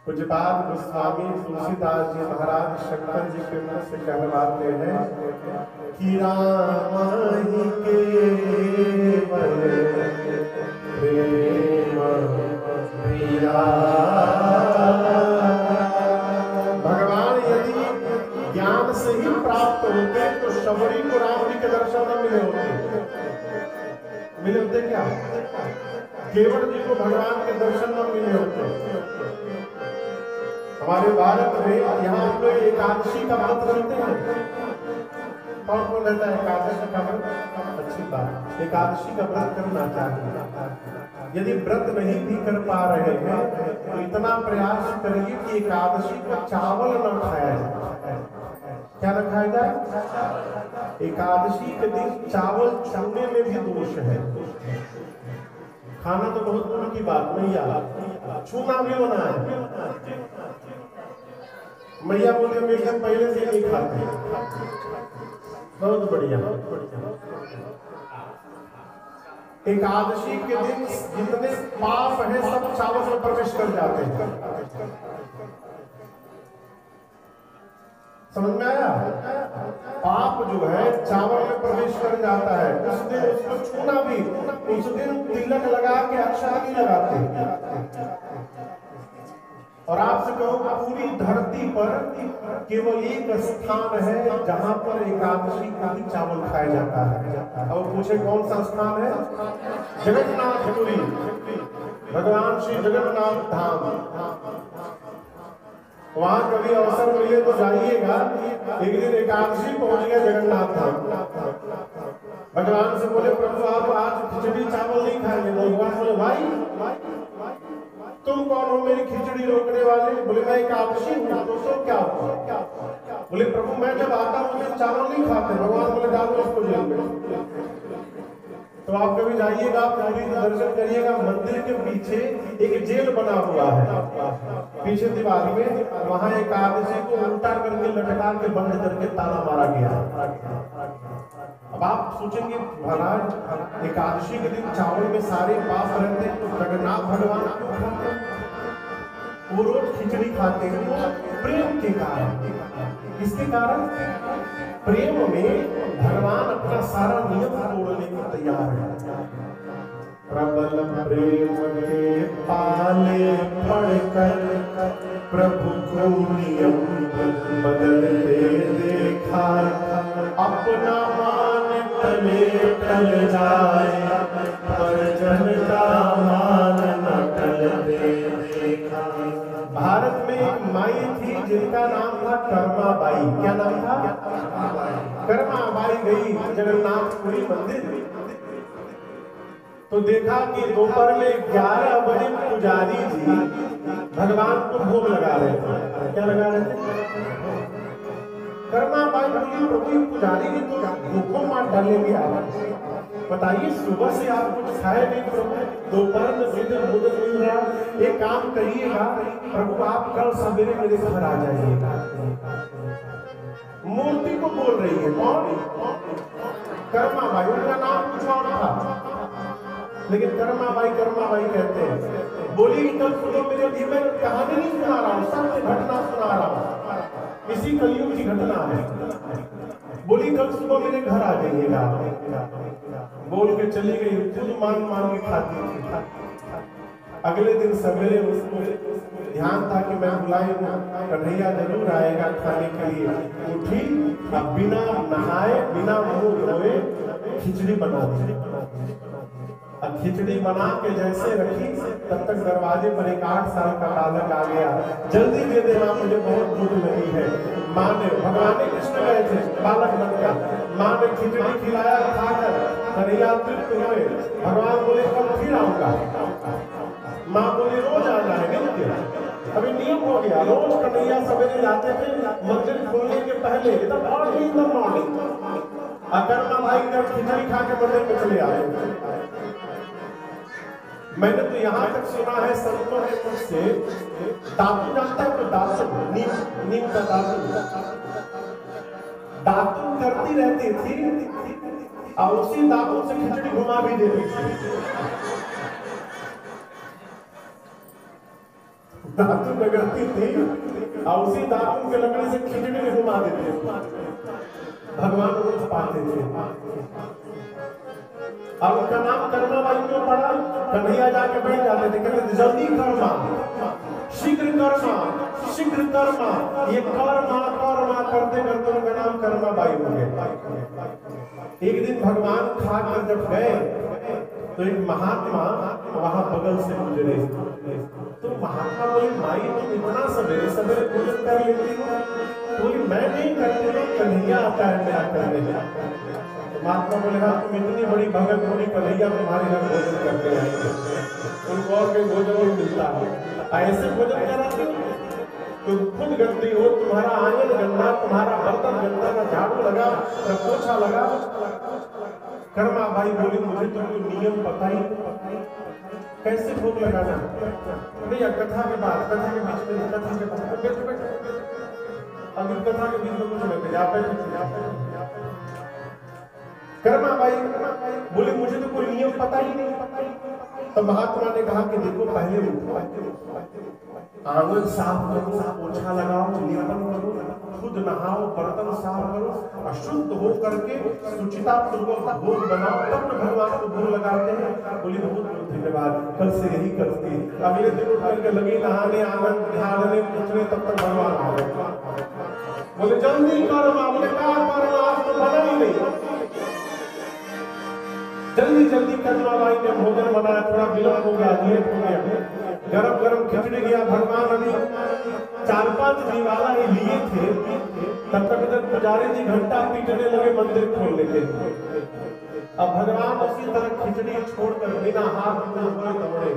पूज्यपाद गोस्वामी तुलसीदास जी महाराज शंकर जी के मुख से कहलवाते हैं कि राम ही केवल प्रेम प्रिया। भगवान यदि ज्ञान से ही प्राप्त होते तो शबरी को राम जी के दर्शन न मिले होते क्या? केवल जी को भगवान के दर्शन न मिले होते। हमारे भारत में यहाँ हम लोग एकादशी का व्रत रखते हैं। कौन कौन रहता है एकादशी का व्रत? अच्छी बात, एकादशी का व्रत करना चाहिए। यदि व्रत नहीं भी कर पा रहे हैं तो इतना प्रयास करिए कि एकादशी को चावल न खाया जाए। क्या न खाया जाए? एकादशी के दिन चावल छूने में भी दोष है। खाना तो बहुत दूर की बात नहीं यार, छूना भी होना है। मैया बोले हम एक दिन पहले से नहीं खाते। बहुत बढ़िया। एकादशी के दिन जितने पाप है सब चावल में प्रवेश कर जाते हैं। समझ में आया? पाप जो है चावल में प्रवेश कर जाता है। उस दिन उसको छूना भी, उस दिन तिलक लगा के अच्छा नहीं लगाते। और आपसे कहूँ पूरी धरती पर केवल एक स्थान है जहां पर एकादशी का भी चावल खाया जाता है। अब पूछे कौन सा स्थान है? जगन्नाथपुरी, भगवान श्री जगन्नाथ धाम। वहां कभी अवसर मिले तो जाइएगा। एक दिन एकादशी पहुंच गया जगन्नाथ धाम। भगवान से बोले प्रभु आप आज खिचड़ी चावल नहीं खाएंगे? भगवान बोले भाई तुम कौन हो मेरी खिचड़ी रोकने वाले? बोले मैं एकादशी हूँ। दोस्तों क्या हुआ? बोले प्रभु मैं जब आता हूँ तो चावल नहीं खाते। भगवान बोले डालो इसको जेल में। तो आप कभी जाइएगा, पुरी दर्शन करिएगा। मंदिर के पीछे एक जेल बना हुआ है पीछे दीवार में। वहां एकादशी को उल्टा करके लटका के बंद करके ताला मारा गया। अब आप सोचेंगे महाराज एकादशी के दिन चावल में सारे पाप रहते हैं तो जगन्नाथ भगवान क्यों खाते हैं? वो रोज खिचड़ी खाते हैं वो प्रेम के कारण। किसके कारण? प्रेम में भगवान अपना सारा नियम तोड़ने को तैयार है। प्रबल प्रेम के पाले पढ़कर प्रभु को नियम बदलते देखा। अपना मान टले टल जाए पर जनता मान न टलते देखा। भारत में एक माई थी जिनका नाम था कर्माबाई। क्या नाम था? कर्माबाई गई जगन्नाथपुरी मंदिर तो देखा कि दोपहर में 11 बजे पुजारी जी भगवान को भोग लगा रहे थे। क्या लगा रहे थे? कर्माबाई बोली प्रभु पुजारी जी तो भूखों मार डालेंगे आप। बताइए सुबह से आप कुछ खाए नहीं प्रभु, दोपहर में सीधे भोजन मिल रहा। एक काम करिएगा प्रभु आप कल सवेरे मेरे घर आ जाइएगा। मूर्ति को बोल रही है। कौन? कर्माबाई। उनका नाम कुछ और था लेकिन कर्माबाई कहते हैं। बोली कल सुनो मेरे लिए, मैं कहानी नहीं सुना रहा हूँ, सत्य घटना सुना रहा हूँ। इसी कलयुग की घटना है। बोली कल सुबह मेरे घर आ जाइएगा। बोल के चली गई। खुद मान के खाती थी। अगले दिन सवेरे उसको ध्यान था कि मैं बुलाई कन्हैया जरूर आएगा खाने के लिए। उठी, अब बिना नहाए बिना मुंह धोए खिचड़ी बना दी। अब खिचड़ी बना के जैसे रखी तब तक दरवाजे पर एक 8 साल का बालक आ गया। जल्दी दे देना मुझे बहुत भूख लगी है। माँ ने, भगवान ने कृष्ण गए थे बालक बनकर, माँ ने खिचड़ी खिलाया, खाकर कन्हैया तृप्त हुए। भगवान बोले कल फिर आऊंगा। माँ बोली रोज आना है नित्य। अभी नियम हो गया, रोज कन्हैया सवेरे जाते थे मंदिर खोलने के पहले early in the morning. Karmabai जब खिचड़ी खा के मंदिर में चले आए। मैंने तो यहाँ तक सुना है संतों के मुख से, दातु जानता है तो दातु, नीम का दातु करती रहती थी और उसी दातु से खिचड़ी घुमा भी देती थी। दातुन लगती थी और उसी दातुन के लकड़ी से खिचड़ी में घुमा देते भगवान रोज पाते थे। अब उनका नाम कर्मा बाई क्यों पड़ा? कन्हैया जाके बैठ जाते थे, कहते थे जल्दी कर्मा, शीघ्र कर्मा, शीघ्र कर्मा। ये कर्मा कर्मा करते करते उनका नाम कर्मा बाई हो गया। एक दिन भगवान खाकर जब गए तो एक महात्मा वहां बगल से गुजरे, तो महात्मा बोले माई तुम इतना सवेरे सवेरे भोजन कर लेती हो? बोली मैं नहीं करती हूँ, कन्हैया आता है मेरा करने। महात्मा बोले हाँ तुम इतनी बड़ी भगत होनी, कन्हैया तुम्हारे घर भोजन करके आएंगे, उनको और कोई भोजन नहीं मिलता है, ऐसे भोजन कराते हो? तुम खुद गंदी हो, तुम्हारा आंगन गंदा, तुम्हारा बर्तन गंदा, ना झाड़ू लगा ना पोछा लगा। कर्मा बाई बोली मुझे तो कोई नियम पता ही नहीं, कैसे भोग लगाना? भैया कथा के बाद, कथा के बीच में, कथा के बाद अभी कथा के बीच में कुछ लगे जाते। कर्मा बाई बोले मुझे तो कोई नियम पता ही नहीं। तो महात्मा ने कहा कि देखो पहले उठो, आंगन साफ करो, पोछा लगाओ, लेपन करो, खुद नहाओ, बर्तन साफ करो, अशुद्ध हो करके सुचिता पूर्वक भोग बनाओ, तब तो भगवान को भोग लगाते हैं। बोली बहुत बहुत धन्यवाद, कल से यही करती। अगले दिन उठ करके लगी नहाने, आंगन झाड़ने, पोछने, तब तक भगवान आ गए। बोले जल्दी करो, बोले क्या करो, आज तो बना ही नहीं। जल्दी जल्दी कर्मा बाई ने भोजन बनाया, थोड़ा विलंब हो गया, लेट हो गया, गरम गरम खिचड़ी गया। भगवान अभी 4-5 दिवाला ही लिए थे, तब तक इधर पुजारी जी घंटा पीटने लगे मंदिर खोलने के लिए। अब भगवान उसी तरह खिचड़ी छोड़कर बिना हाथ धोए दौड़े।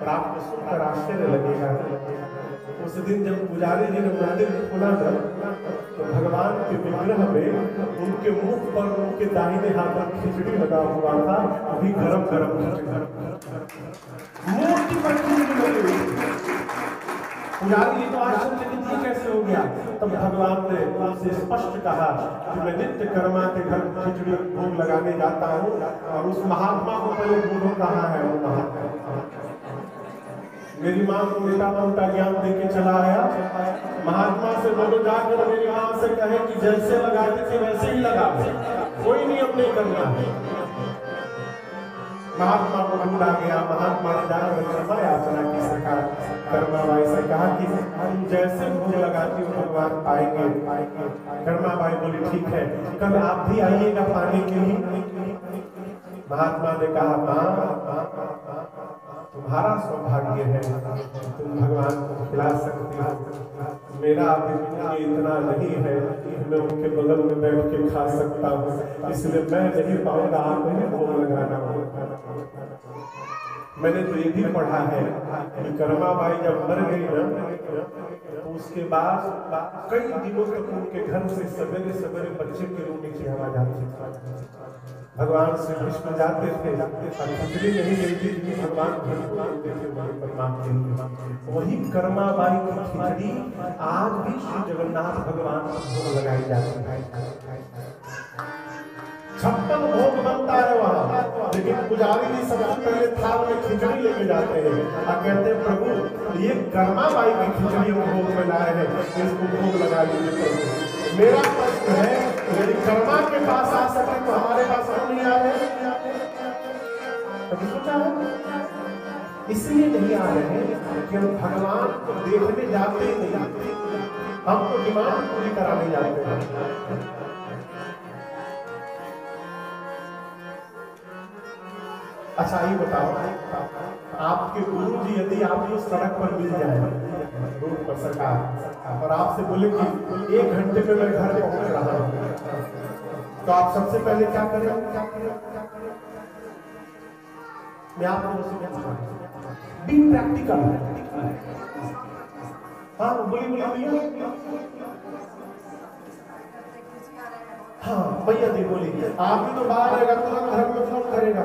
रात को सुनकर आश्चर्य लगेगा, उस दिन जब पुजारी जी ने मंदिर खोला था तो भगवान के विग्रह में उनके मुख पर, उनके दाहिने हाथ पर खिचड़ी लगा हुआ था, अभी गरम गरम मूर्ति पर खिचड़ी लगी हुई। पुजारी जी तो आश्चर्यचकित ये कैसे हो गया? तब भगवान ने उनसे स्पष्ट कहा कि मैं नित्य कर्मा के घर खिचड़ी भोग लगाने जाता हूँ, और उस महात्मा को पहले ढूंढो कहाँ है वो महात्मा। मेरी माँ को उल्टा उल्टा ज्ञान देके चला आया। महात्मा से बोलो जाकर मेरी माँ से कहे कि जैसे लगाते थे वैसे ही लगा, कोई नियम नहीं करना। महात्मा को ढूंढा गया, महात्मा ने जाकर कर्मा याचना की सरकार। कर्मा बाई से कहा कि हम जैसे भोग लगाती हूँ भगवान पाएंगे। कर्मा बाई बोली ठीक है, कल आप भी आइएगा पाने के लिए। महात्मा ने कहा माँ तुम्हारा सौभाग्य है, तुम भगवान को खिला सकती हो, मेरा अभी इतना नहीं है कि मैं उनके बगल में बैठ के खा सकता हूँ, इसलिए मैं नहीं पाऊंगा, आप ही भोग लगाना होगा। मैंने तो ये भी पढ़ा है कि कर्मा बाई जब मर गई ना, तो उसके बाद कई दिनों तक उनके घर से सवेरे सवेरे बच्चे के रोने की आवाज आती थी। भगवान श्री कृष्ण जाते थे, खिचड़ी नहीं मिलती थी, भगवान देते थे परमात्मा के लिए। वही कर्मा बाई की खिचड़ी आज भी श्री जगन्नाथ भगवान को लगाई जाती है। 56 भोग बनता है वहाँ, लेकिन पुजारी जी सबसे पहले थाल में खिचड़ी लेके जाते हैं और कहते हैं प्रभु ये कर्मा बाई की खिचड़ी भोग में लाए हैं, इसको भोग लगा लीजिए प्रभु। मेरा प्रश्न है, यदि कर्मा के पास आ सके तो हमारे पास क्यों नहीं आ रहे? कभी सोचा है? इसलिए नहीं आ रहे कि हम भगवान को देखने जाते ही नहीं, हम तो डिमांड पूरी कराने जाते हैं। अच्छा ये बताओ, आपके गुरु जी यदि आपको सड़क पर मिल जाए, रोड पर सरकार, और आपसे बोले कि 1 घंटे में मैं घर पहुंच रहा हूं, तो आप सबसे पहले क्या करें? मैं आपको बी प्रैक्टिकल। हाँ बोलिए हाँ भैया जी बोलिए। आप भी तो बाहर रहेगा, तुरंत घर में फोन करेगा,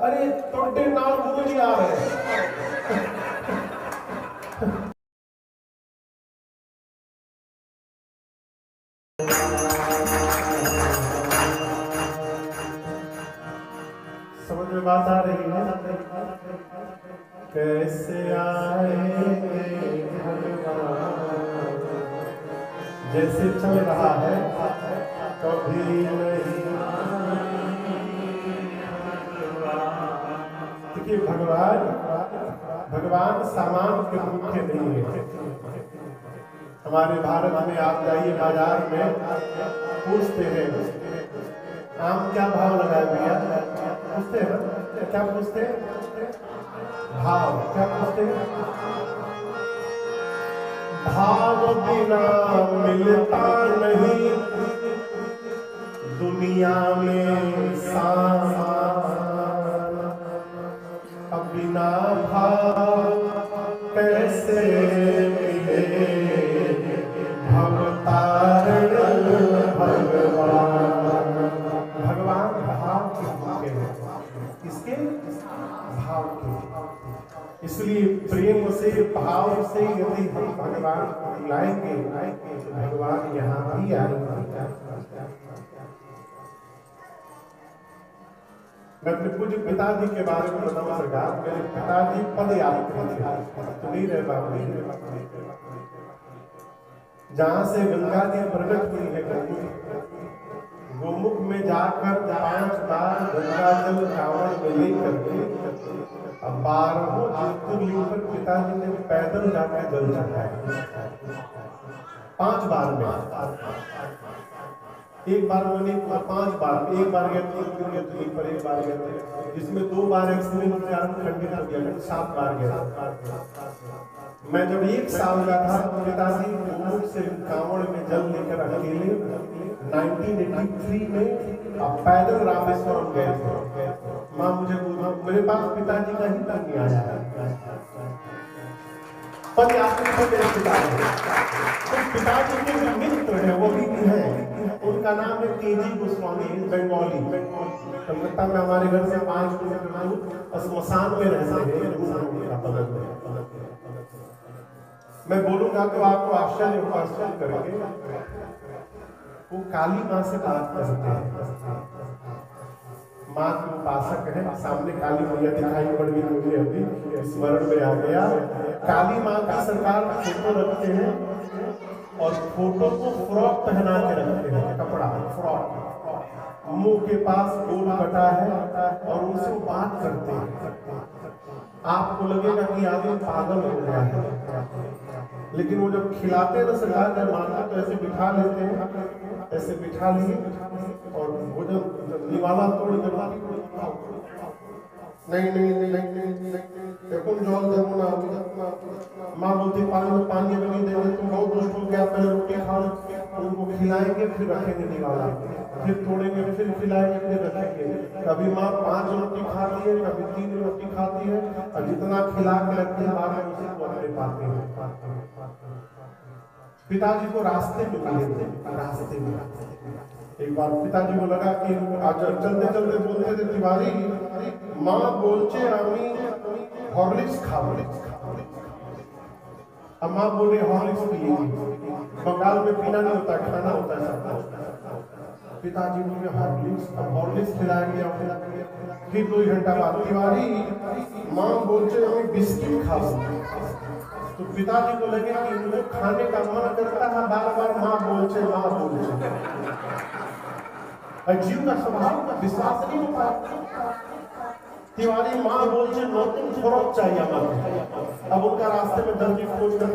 अरे टोटे नाल गुरु जी आ रहे हैं। समझ में बात आ रही है? कैसे कैसे आएंगे भगवान, जैसे चल रहा है कभी नहीं। देखिए भगवान सामान के भूखे नहीं है। हमारे भारत में आप जाइए बाजार में, पूछते हैं आम क्या भाव लगाया भैया, पूछते हैं क्या पूछते हैं, भाव क्या पूछते हैं, भाव बिना मिलता नहीं दुनिया में सामान, अब बिना भाव कैसे मिले भवतारण भगवान। भगवान भाव के भूखे हैं, किसके भाव के। इसलिए प्रेम से भाव से यदि हम भगवान को बुलाएंगे भगवान यहाँ भी आएंगे। मैं अपने पूज्य पिताजी के बारे में बताऊं सरकार, मेरे पिताजी पद यात्री थे, तो नहीं रहे बाबू। जहां से गंगा जी प्रकट हुई है गोमुख में जाकर 5 बार गंगा जल कांवड़ में लेकर के अब 12 ज्योतिर्लिंग पर पिताजी ने पैदल जाकर जल चढ़ाया 5 बार में। एक बार में नहीं, 5 बार, एक बार गए ज्योतिर्लिंग पर, एक बार गए, जिसमें 2 बार एक्सीडेंट खंडित हो गया, 7 बार गया। मैं जब 1 साल का था पिताजी गोमुख से कांवड़ में जल लेकर अकेले 1983 में अब पैदल रामेश्वरम गए थे। माँ मुझे मेरे पास पिताजी का ही तक नहीं आया है। पदयात्री थे मेरे पिताजी। तो पिताजी के जो मित्र है वो भी है, उनका नाम है केजी गोस्वामी, बंगाली। कलकत्ता में हमारे घर से 5 किलोमीटर दूर स्मशान में रहते हैं। मैं बोलूंगा तो आपको आश्चर्य करेंगे। वो काली माँ से बात करते हैं, माँ के उपासक है। सामने काली मैया दिखाई पड़ गई मुझे, अभी स्मरण में आ गया। काली माँ की सरकार फोटो रखते हैं और फोटो को फ्रॉक पहना के रखते हैं, कपड़ा फ्रॉक, मुंह के पास गोल कटा है और उनसे बात करते हैं। आपको लगेगा कि आदमी पागल हो गया है, लेकिन वो जब खिलाते हैं तो सरकार जब मांगते तो ऐसे बिठा लेते हैं, ऐसे बिठा लिए और वो जब निवाला तोड़ जब नहीं देखो जल देवो ना, माँ बोलती पानी में नहीं देंगे तुम बहुत दुष्ट हो गया, पहले रोटी खाओ, उनको खिलाएंगे फिर रखेंगे निवाला, फिर तोड़ेंगे फिर खिलाएंगे फिर रखेंगे। कभी माँ 5 रोटी खाती है, कभी 3 रोटी खाती है, और जितना खिला के रखते हैं बाद में उसी को अपने पाते हैं। पिताजी को रास्ते में मिले थे, रास्ते में एक बार पिताजी को लगा कि आज चलते चलते बोलते थे तिवारी माँ बोलचे आमी हॉर्लिक्स खाओ। अब माँ बोले हॉर्लिक्स पिएगी, बंगाल में पीना नहीं होता, खाना होता है सब। पिताजी बोले हॉर्लिक्स, अब हॉर्लिक्स खिलाएंगे। फिर 2 घंटा बाद तिवारी माँ बोलचे आमी बिस्किट खाओ। तो पिताजी को लगे कि उनको खाने का मन करता है, बार बार माँ बोलचे माँ बोलचे। जीव का स्वभाव का विश्वास नहीं होता। तिवारी माँ बोलचे नौतुन फरोख चाहिए हमारे। अब उनका रास्ते में दर्जी खोज कर